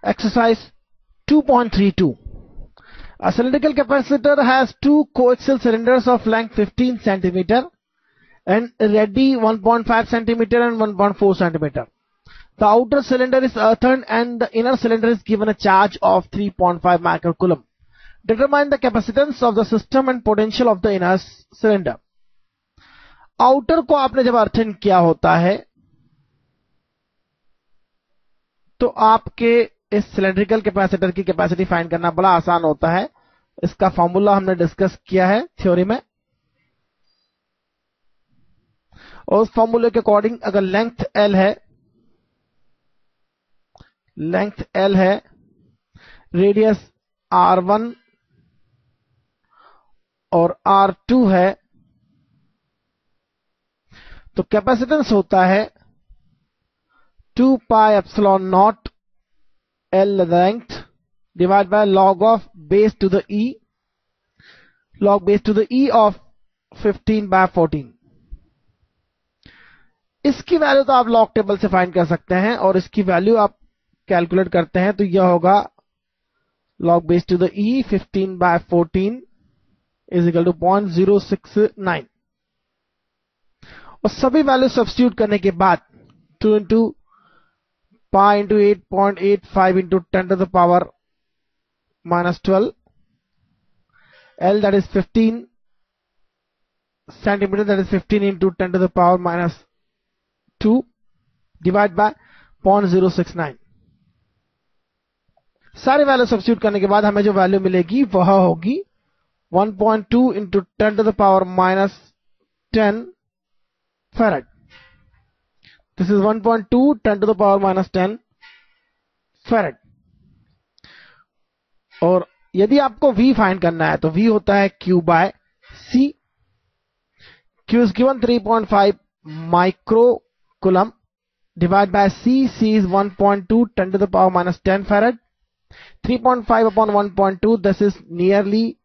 Exercise 2.32. A cylindrical capacitor has two coaxial cylinders of length 15 cm and radii 1.5 cm and 1.4 cm. The outer cylinder is earthen and the inner cylinder is given a charge of 3.5 microcoulomb. Determine the capacitance of the system and potential of the inner cylinder. Outer को आपने जब earthen किया होता है तो आपके इस cylindrical capacitor की कैपेसिटी फाइंड करना बड़ा आसान होता है। इसका फॉर्मूला हमने डिस्कस किया है थ्योरी में, और उस फॉर्मूले के अकॉर्डिंग अगर लेंथ L है, रेडियस R1 और R2 है, तो कैपेसिटेंस होता है 2 pi epsilon naught L length divided by log of base to the E, log base to the E of 15 by 14. इसकी वैल्यू तो आप लॉग टेबल से फाइंड कर सकते हैं, और इसकी वैल्यू आप कैलकुलेट करते हैं तो यह होगा log base to the E 15 by 14 is equal to 0.069, और सभी वैल्यू सब्स्टिट्यूट करने के बाद 2 into pi into 8.85 into 10 to the power minus 12 L, that is 15 centimeter, that is 15 into 10 to the power minus 2 divided by 0.069. सारी value substitute करने के बाद हमें जो वैल्यू मिलेगी वह होगी 1.2 into 10 to the power minus 10 farad. This is 1.2 10 to the power minus 10 farad. और यदि आपको V फाइंड करना है तो V होता है Q by C. Q is given 3.5 microcoulomb divided by C. C is 1.2 10 to the power minus 10 farad. 3.5 upon 1.2, this is nearly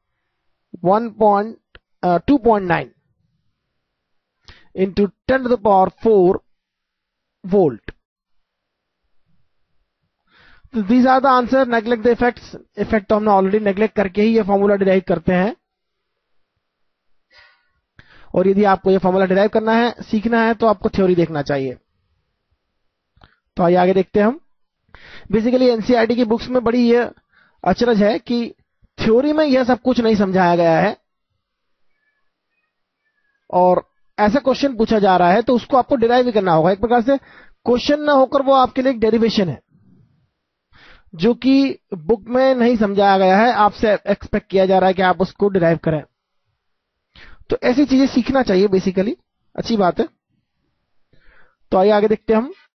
2.9 into 10 to the power 4 volt. So these are the answer. Neglect the effects. Effect तो हमने already neglect करके ही ये formula derive करते हैं, और यदि आपको ये फॉर्मूला डिराइव करना है, सीखना है, तो आपको थ्योरी देखना चाहिए। तो आइए आगे देखते हैं हम। बेसिकली एनसीईआरटी की बुक्स में बड़ी ये अचरज है कि थ्योरी में यह सब कुछ नहीं समझाया गया है, और ऐसा क्वेश्चन पूछा जा रहा है तो उसको आपको डिराइव भी करना होगा। एक प्रकार से क्वेश्चन ना होकर वो आपके लिए एक डेरिवेशन है जो कि बुक में नहीं समझाया गया है, आपसे एक्सपेक्ट किया जा रहा है कि आप उसको डिराइव करें। तो ऐसी चीजें सीखना चाहिए, बेसिकली अच्छी बात है। तो आइए आगे देखते हैं हम।